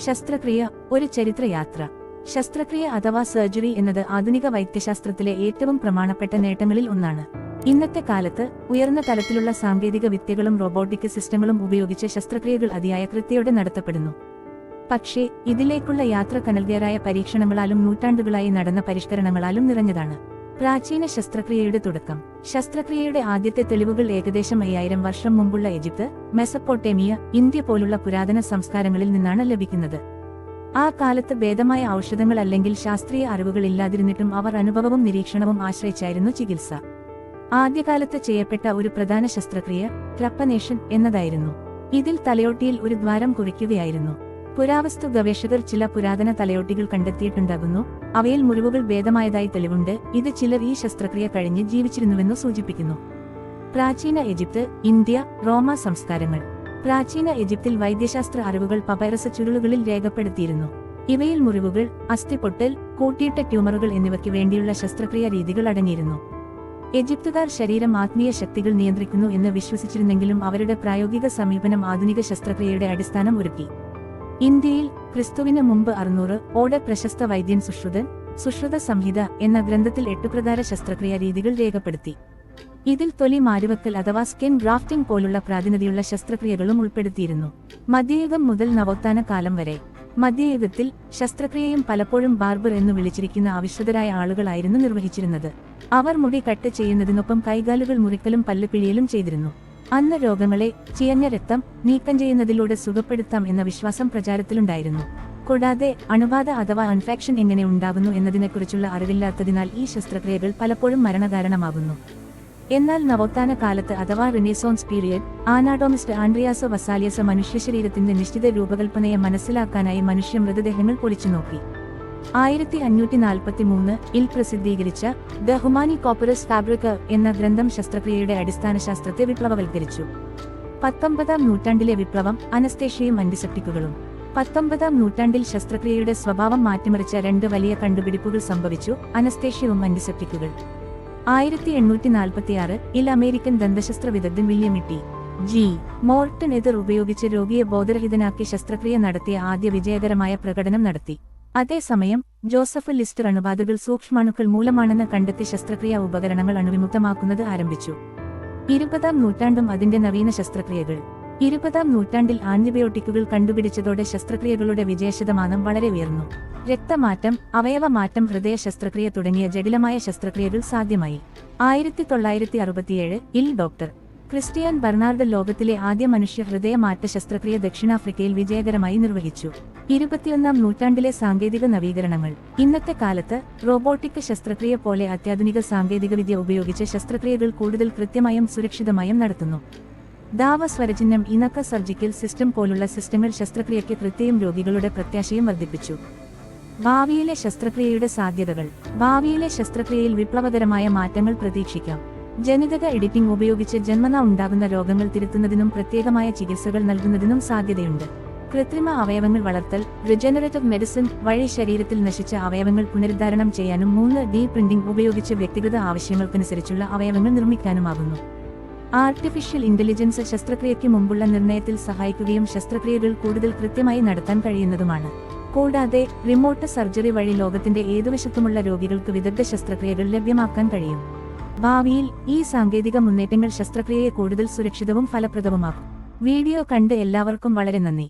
ശസ്ത്രക്രിയ ഒരു ചരിത്രയാത്ര. ശസ്ത്രക്രിയ അഥവാ സർജറി എന്നത് ആധുനിക വൈദ്യശാസ്ത്രത്തിലെ ഏറ്റവും പ്രമാണപ്പെട്ട നേട്ടങ്ങളിൽ ഒന്നാണ്. ഇന്നത്തെ കാലത്ത് ഉയർന്ന തലത്തിലുള്ള സാങ്കേതിക വിദ്യകളും റോബോട്ടിക് സിസ്റ്റങ്ങളും ഉപയോഗിച്ച് ശസ്ത്രക്രിയകൾ അതിയായ കൃത്യതയോടെ നടത്തപ്പെടുന്നു. പക്ഷേ ഇതിലേക്കുള്ള യാത്ര കനൽകേറായ പരീക്ഷണങ്ങളാലും നൂറ്റാണ്ടുകളായി നടന്ന പരിഷ്കരണങ്ങളാലും നിറഞ്ഞതാണ്. പ്രാചീന ശസ്ത്രക്രിയയുടെ തുടക്കം. ശസ്ത്രക്രിയയുടെ ആദ്യത്തെ തെളിവുകൾ ഏകദേശം 5000 വർഷം മുമ്പുള്ള ഈജിപ്ത്, മെസപ്പൊട്ടേമിയ, ഇന്ത്യ പോലുള്ള പുരാതന സംസ്കാരങ്ങളിൽ നിന്നാണ് ലഭിക്കുന്നത്. ആ കാലത്ത് ഭേദമായ ഔഷധങ്ങൾ അല്ലെങ്കിൽ ശാസ്ത്രീയ അറിവുകൾ ഇല്ലാതിരുന്നിട്ടും അവർ അനുഭവവും നിരീക്ഷണവും ആശ്രയിച്ചായിരുന്നു ചികിത്സ. ആദ്യകാലത്ത് ചെയ്യപ്പെട്ട ഒരു പ്രധാന ശസ്ത്രക്രിയ ട്രപ്പനേഷൻ എന്നതായിരുന്നു. ഇതിൽ തലയോട്ടിയിൽ ഒരു ദ്വാരം കുറിക്കുകയായിരുന്നു. പുരാവസ്തു ഗവേഷകർ ചില പുരാതന തലയോട്ടികൾ കണ്ടെത്തിയിട്ടുണ്ടാകുന്നു. അവയിൽ മുറിവുകൾ ഭേദമായതായി തെളിവുണ്ട്. ഇത് ചിലർ ഈ ശസ്ത്രക്രിയ കഴിഞ്ഞ് ജീവിച്ചിരുന്നുവെന്ന് സൂചിപ്പിക്കുന്നു. പ്രാചീന ഈജിപ്ത്, ഇന്ത്യ, റോമ സംസ്കാരങ്ങൾ. പ്രാചീന ഈജിപ്തിൽ വൈദ്യശാസ്ത്ര അറിവുകൾ പപൈറസ് ചുരുളുകളിൽ രേഖപ്പെടുത്തിയിരുന്നു. ഇവയിൽ മുറിവുകൾ, അസ്ഥിപൊട്ടൽ, കൂട്ടിയിട്ട ട്യൂമറുകൾ എന്നിവയ്ക്ക് വേണ്ടിയുള്ള ശസ്ത്രക്രിയ രീതികൾ അടങ്ങിയിരുന്നു. ഈജിപ്തുകാർ ശരീരം ആത്മീയ ശക്തികൾ നിയന്ത്രിക്കുന്നു എന്ന് വിശ്വസിച്ചിരുന്നെങ്കിലും അവരുടെ പ്രായോഗിക സമീപനം ആധുനിക ശസ്ത്രക്രിയയുടെ അടിസ്ഥാനം ഒരുക്കി. ഇന്ത്യയിൽ ക്രിസ്തുവിന് മുമ്പ് 600 ഓടെ പ്രശസ്ത വൈദ്യൻ സുശ്രുത സംഹിത എന്ന ഗ്രന്ഥത്തിൽ 8 പ്രധാന ശസ്ത്രക്രിയ രീതികൾ രേഖപ്പെടുത്തി. ഇതിൽ തൊലി മാരിവക്കൽ അഥവാ സ്കിൻ ഗ്രാഫ്റ്റിംഗ് പോലുള്ള പ്രാതിനിധ്യമുള്ള ശസ്ത്രക്രിയകളും ഉൾപ്പെടുത്തിയിരുന്നു. മധ്യയുഗം മുതൽ നവോത്ഥാന കാലം വരെ. മധ്യയുഗത്തിൽ ശസ്ത്രക്രിയയും പലപ്പോഴും ബാർബർ എന്നു വിളിച്ചിരിക്കുന്ന അവിശ്വതരായ ആളുകളായിരുന്നു നിർവഹിച്ചിരുന്നത്. അവർ മുടി കട്ട് ചെയ്യുന്നതിനൊപ്പം കൈകാലുകൾ മുറിക്കലും പല്ലുപിഴിയലും ചെയ്തിരുന്നു. അന്ന് രോഗങ്ങളെ ചീഞ്ഞ രക്തം നീക്കം ചെയ്യുന്നതിലൂടെ സുഖപ്പെടുത്താം എന്ന വിശ്വാസം പ്രചാരത്തിലുണ്ടായിരുന്നു. കൂടാതെ അണുബാധ അഥവാ ഇൻഫെക്ഷൻ എങ്ങനെ ഉണ്ടാകുന്നു എന്നതിനെക്കുറിച്ചുള്ള അറിവില്ലാത്തതിനാൽ ഈ ശസ്ത്രക്രിയകൾ പലപ്പോഴും മരണകാരണമാകുന്നു. എന്നാൽ നവോത്ഥാന കാലത്ത് അഥവാ റിനേസോൺസ് പീരിയഡ് ആനാട്ടോമിസ്റ്റ് ആൻഡ്രിയാസോ വസാലിയസ് മനുഷ്യശരീരത്തിന്റെ നിശ്ചിത രൂപകൽപ്പനയെ മനസ്സിലാക്കാനായി മനുഷ്യ മൃതദേഹങ്ങൾ പൊളിച്ചുനോക്കി. 1543 പ്രസിദ്ധീകരിച്ച ദ ഹുമാനി കോപ്പറസ് ഫാബ്രിക് എന്ന ഗ്രന്ഥം ശസ്ത്രക്രിയയുടെ അടിസ്ഥാന ശാസ്ത്രത്തെ വിപ്ലവവൽക്കരിച്ചു. 19ാം നൂറ്റാണ്ടിലെ വിപ്ലവം അനസ്തേഷ്യയും ആന്റിസെപ്റ്റിക്കുകളും. 19ാം നൂറ്റാണ്ടിൽ ശസ്ത്രക്രിയയുടെ സ്വഭാവം മാറ്റിമറിച്ച 2 വലിയ കണ്ടുപിടിപ്പുകൾ സംഭവിച്ചു: അനസ്തേഷ്യവും ആന്റിസെപ്റ്റിക്കുകൾ. 1846 അമേരിക്കൻ ദന്തശസ്ത്ര വിദഗ്ധൻ വില്യം ജി മോർട്ടൺ എതിർ ഉപയോഗിച്ച് രോഗിയെ ബോധരഹിതനാക്കി ശസ്ത്രക്രിയ നടത്തിയ ആദ്യ വിജയകരമായ പ്രകടനം നടത്തി. അതേസമയം ജോസഫ് ലിസ്റ്റർ അണുബാധകൾ സൂക്ഷ്മാണുക്കൾ മൂലമാണെന്ന് കണ്ടെത്തി ശസ്ത്രക്രിയാ ഉപകരണങ്ങൾ അണുവിമുക്തമാക്കുന്നത് ആരംഭിച്ചു. 20ാം നൂറ്റാണ്ടും അതിന്റെ നവീന ശസ്ത്രക്രിയകൾ. 20ാം നൂറ്റാണ്ടിൽ ആന്റിബയോട്ടിക്കുകൾ കണ്ടുപിടിച്ചതോടെ ശസ്ത്രക്രിയകളുടെ വിജയശതമാനം വളരെ ഉയർന്നു. രക്തമാറ്റം, അവയവമാറ്റം, ഹൃദയ ശസ്ത്രക്രിയ തുടങ്ങിയ ജടിലമായ ശസ്ത്രക്രിയകൾ സാധ്യമായി. 1967 ഡോക്ടർ ക്രിസ്റ്റിയാൻ ബർണാർഡ് ലോകത്തിലെ ആദ്യ മനുഷ്യ ഹൃദയമാറ്റ ശസ്ത്രക്രിയ ദക്ഷിണാഫ്രിക്കയിൽ വിജയകരമായി നിർവഹിച്ചു. 21ാം നൂറ്റാണ്ടിലെ സാങ്കേതിക നവീകരണങ്ങൾ. ഇന്നത്തെ കാലത്ത് റോബോട്ടിക് ശസ്ത്രക്രിയ പോലെ അത്യാധുനിക സാങ്കേതികവിദ്യ ഉപയോഗിച്ച് ശസ്ത്രക്രിയകൾ കൂടുതൽ കൃത്യമായും സുരക്ഷിതമായും നടത്തുന്നു. ദാവ സ്വരചിഹ്നം ഇനക്ക സർജിക്കൽ സിസ്റ്റം പോലുള്ള സിസ്റ്റങ്ങൾ ശസ്ത്രക്രിയയ്ക്ക് കൃത്യയും രോഗികളുടെ പ്രത്യാശയും വർദ്ധിപ്പിച്ചു. ഭാവിയിലെ ശസ്ത്രക്രിയയുടെ സാധ്യതകൾ. ഭാവിയിലെ ശസ്ത്രക്രിയയിൽ വിപ്ലവകരമായ മാറ്റങ്ങൾ പ്രതീക്ഷിക്കാം. ജനിതക എഡിറ്റിംഗ് ഉപയോഗിച്ച് ജന്മനാ ഉണ്ടാകുന്ന രോഗങ്ങൾ തിരുത്തുന്നതിനും പ്രത്യേകമായ ചികിത്സകൾ നൽകുന്നതിനും സാധ്യതയുണ്ട്. കൃത്രിമ അവയവങ്ങൾ വളർത്തൽ, റിജനറേറ്റീവ് മെഡിസിൻ വഴി ശരീരത്തിൽ നശിച്ച അവയവങ്ങൾ പുനരുദ്ധാരണം ചെയ്യാനും 3D പ്രിന്റിംഗ് ഉപയോഗിച്ച് വ്യക്തിഗത ആവശ്യങ്ങൾക്കനുസരിച്ചുള്ള അവയവങ്ങൾ നിർമ്മിക്കാനുമാകുന്നു. ആർട്ടിഫിഷ്യൽ ഇന്റലിജൻസ് ശസ്ത്രക്രിയയ്ക്ക് മുമ്പുള്ള നിർണയത്തിൽ സഹായിക്കുകയും ശസ്ത്രക്രിയകൾ കൂടുതൽ കൃത്യമായി നടത്താൻ കഴിയുന്നതുമാണ്. കൂടാതെ റിമോട്ട് സർജറി വഴി ലോകത്തിന്റെ ഏതുവശത്തുമുള്ള രോഗികൾക്ക് വിദഗ്ധ ശസ്ത്രക്രിയകൾ ലഭ്യമാക്കാൻ കഴിയും. ഭാവിയിൽ ഈ സാങ്കേതിക മുന്നേറ്റങ്ങൾ ശസ്ത്രക്രിയയെ കൂടുതൽ സുരക്ഷിതവും ഫലപ്രദവുമാക്കും. വീഡിയോ കണ്ട് എല്ലാവർക്കും വളരെ നന്ദി.